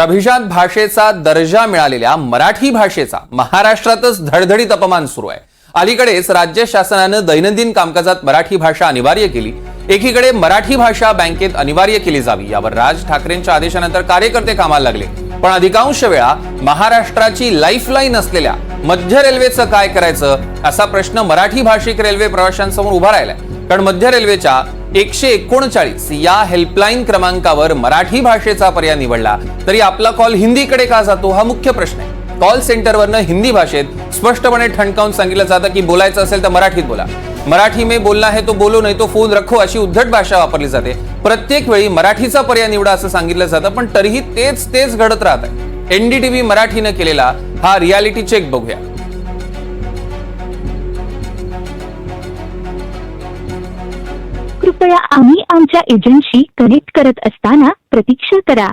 अभिजात भाषेचा दर्जा मिळालेल्या मराठी भाषेचा महाराष्ट्रातच धडधडीत अपमान सुरू आहे। अलीकडेच राज्य शासनाने दैनंदिन कामकाजात मराठी भाषा अनिवार्य केली। एकीकडे मराठी भाषा बँकेत अनिवार्य केली जावी यावर राज ठाकरेंच्या आदेशानंतर कार्यकर्ते कामाला लागले, पण अधिकांश वेळा महाराष्ट्राची लाईफलाईन असलेल्या मध्य रेल्वेचं काय करायचं असा प्रश्न मराठी भाषिक रेल्वे प्रवाशांसमोर उभा राहिलाय। कारण मध्य रेल्वेच्या 139 या हेल्पलाईन क्रमांकावर मराठी भाषेचा पर्याय निवडला तरी आपला कॉल हिंदीकडे का जातो हा मुख्य प्रश्न आहे। कॉल सेंटरवरनं हिंदी भाषेत स्पष्टपणे ठणकावून सांगितलं जातं की बोलायचं असेल तर मराठीत बोला, मराठी में बोलना है तो बोलो नहीं तो फोन रखो अशी उद्धट भाषा वापरली जाते। प्रत्येक वेळी मराठीचा पर्याय निवडा असं सांगितलं जातं, पण तरीही तेच घडत राहत आहे। एनडीटीव्ही मराठीने केलेला हा रियालिटी चेक बघूया। कृपया आम्ही आमच्या एजंटशी कनेक्ट करत असताना प्रतीक्षा करा।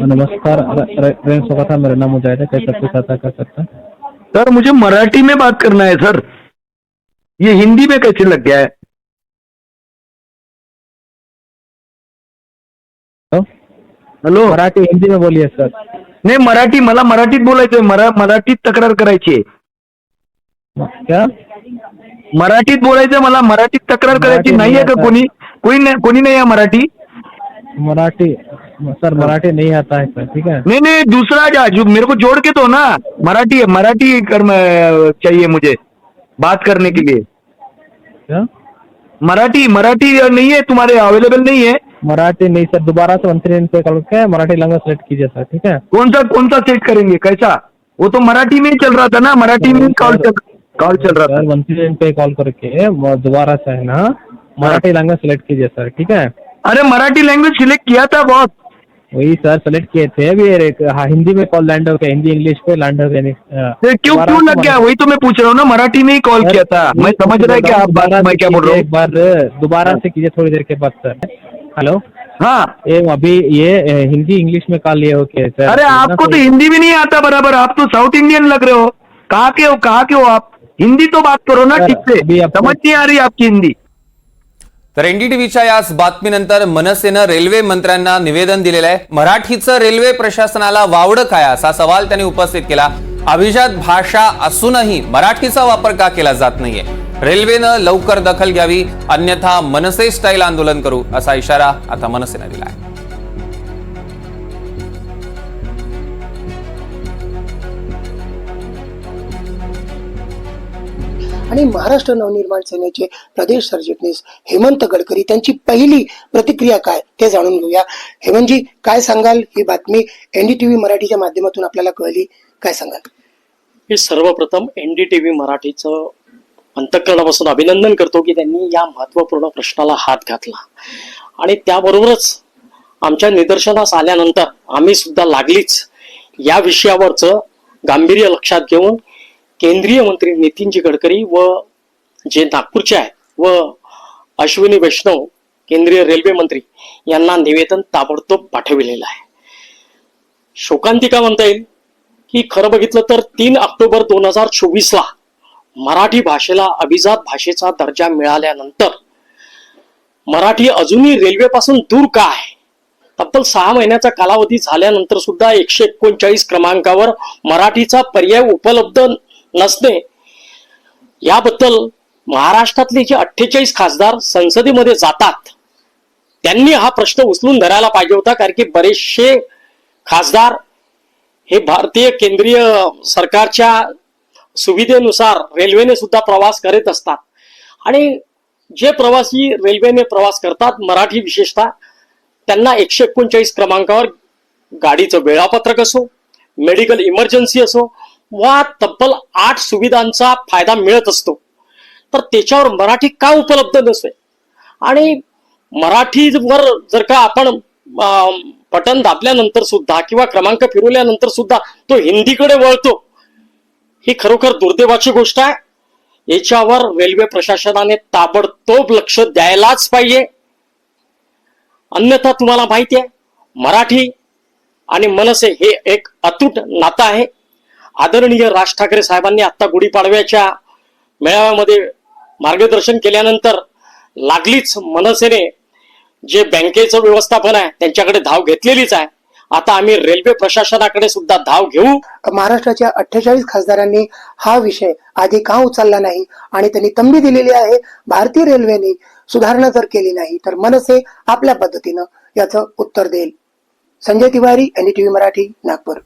नमस्कार, ट्रेन स्वागत है। मेरा नाम मुजाहिद है। कैसे आपकी सहायता कर सकता है? सर मुझे मराठी में बात करना है सर, ये हिंदी में कैसे लग गया है? हेलो, मराठी हिंदी में बोलिए सर। नाही मराठी, मला मराठीत बोलायचंय, मराठीत तक्रार करायची आहे। क्या मराठीत बोलायचंय मला, मराठीत तक्रार करायची नाही आहे का? कोणी नाही आहे मराठी? मराठी सर, मराठी नहीं आता है सर, ठीक है। नहीं दूसरा जो मेरे को जोड़ के दो ना, मराठी चाहिए मुझे बात करने के लिए। क्या मराठी नहीं है तुम्हारे, अवेलेबल नहीं है? मराठी नहीं सर, दोबारा से 13 पे कॉल करके मराठी लैंग्वेज सेलेक्ट कीजिए सर, ठीक है। कौन सा सेट करेंगे, कैसा? वो तो मराठी में ही चल रहा था ना, मराठी में कॉल चल रहा था। 13 पे कॉल करके दोबारा से है ना मराठी लैंग्वेज सेलेक्ट कीजिए सर, ठीक है। अरे मराठी लैंग्वेज सिलेक्ट किया था बॉस। वही सर सेलेक्ट किए थे अभी। हिंदी में कॉल लैंड हो गया, हिंदी इंग्लिश पे लैंड हो गया। क्यों लग गया? वही तो मैं पूछ रहा हूँ ना, मराठी में ही कॉल किया था। मैं समझ रहा है कि आप बात, मैं क्या बोल रहा हूँ। एक बार दोबारा से कीजिए थोड़ी देर के बाद सर। हेलो, हाँ अभी ये हिंदी इंग्लिश में कॉल लिए हो क्या सर? अरे आपको तो हिंदी भी नहीं आता बराबर, आप तो साउथ इंडियन लग रहे हो। कहाँ के हो आप? हिंदी तो बात करो ना ठीक से, समझ नहीं आ रही आपकी हिंदी। तर एनडीटीव्हीच्या याच बातमीनंतर मनसेनं रेल्वे मंत्र्यांना निवेदन दिलेलं आहे। मराठीचं रेल्वे प्रशासनाला वावडं काय असा सवाल त्यांनी उपस्थित केला। अभिजात भाषा असूनही मराठीचा वापर का केला जात नाहीये? रेल्वेनं लवकर दखल घ्यावी, अन्यथा मनसे स्टाईल आंदोलन करू असा इशारा आता मनसेनं दिला आहे। आणि महाराष्ट्र नवनिर्माण सेनेचे प्रदेश सरचिटणीस हेमंत गडकरी त्यांची पहिली प्रतिक्रिया काय ते जाणून घेऊया। हेमंतजी, काय सांगाल? ही बातमी एनडीटीव्ही मराठीच्या माध्यमातून आपल्याला कळली, काय सांगाल? मी सर्वप्रथम एनडीटीव्ही मराठीचं अंतःकरणापासून अभिनंदन करतो की त्यांनी या महत्त्वपूर्ण प्रश्नाला हात घातला आणि त्याबरोबरच आमच्या निदर्शनास आल्यानंतर आम्ही सुद्धा लागलीच या विषयावरचं गांभीर्य लक्षात घेऊन केंद्रीय मंत्री नितीनजी गडकरी व जे नागपूरचे आहेत व अश्विनी वैष्णव केंद्रीय रेल्वे मंत्री यांना निवेदन ताबडतोब पाठविलेलं आहे। शोकांतिका म्हणता येईल की खरं बघितलं तर 3 ऑक्टोबर 2024 ला मराठी भाषेला अभिजात भाषेचा दर्जा मिळाल्यानंतर मराठी अजूनही रेल्वेपासून दूर का आहे? तब्बल 6 महिन्याचा कालावधी झाल्यानंतर सुद्धा 139 क्रमांकावर मराठीचा पर्याय उपलब्ध नसणे याबद्दल महाराष्ट्रातले जे 48 खासदार संसदेमध्ये जातात त्यांनी हा प्रश्न उचलून धरायला पाहिजे होता, कारण की बरेचसे खासदार हे भारतीय केंद्रीय सरकारच्या सुविधेनुसार रेल्वेने सुद्धा प्रवास करत असतात आणि जे प्रवासी रेल्वेने प्रवास करतात मराठी विशेषतः त्यांना 139 क्रमांकावर गाडीचं वेळापत्रक असो, मेडिकल इमर्जन्सी असो वा तब्बल 8 सुविधांचा फायदा मिळत असतो, तर त्याच्यावर मराठी का उपलब्ध नसेल? आणि मराठीवर जर का आपण बटन दाबल्यानंतर सुद्धा किंवा क्रमांक फिरवल्यानंतर सुद्धा तो हिंदीकडे वळतो, ही खरोखर दुर्दैवाची गोष्ट आहे। याच्यावर रेल्वे प्रशासनाने ताबडतोब लक्ष द्यायलाच पाहिजे, अन्यथा तुम्हाला माहिती आहे मराठी आणि मनसे हे एक अतूट नातं आहे। आदरणीय राज ठाकरे साहेबांनी आता गुढीपाडव्याच्या मेळाव्यामध्ये मार्गदर्शन केल्यानंतर लागलीच मनसेने जे बँकेचं व्यवस्थापन आहे त्यांच्याकडे धाव घेतलेलीच आहे. आता आम्ही रेल्वे प्रशासनाकडे सुद्धा धाव घेऊ. महाराष्ट्राच्या 48 खासदारांनी हा विषय आधी का उचलला नाही आणि त्यांनी तंबी दिलेली आहे. भारतीय रेल्वेने सुधारणा जर केली नाही तर मनसे आपल्या पद्धतीनं याचं उत्तर देईल. संजय तिवारी, एनडीटीव्ही मराठी, नागपूर.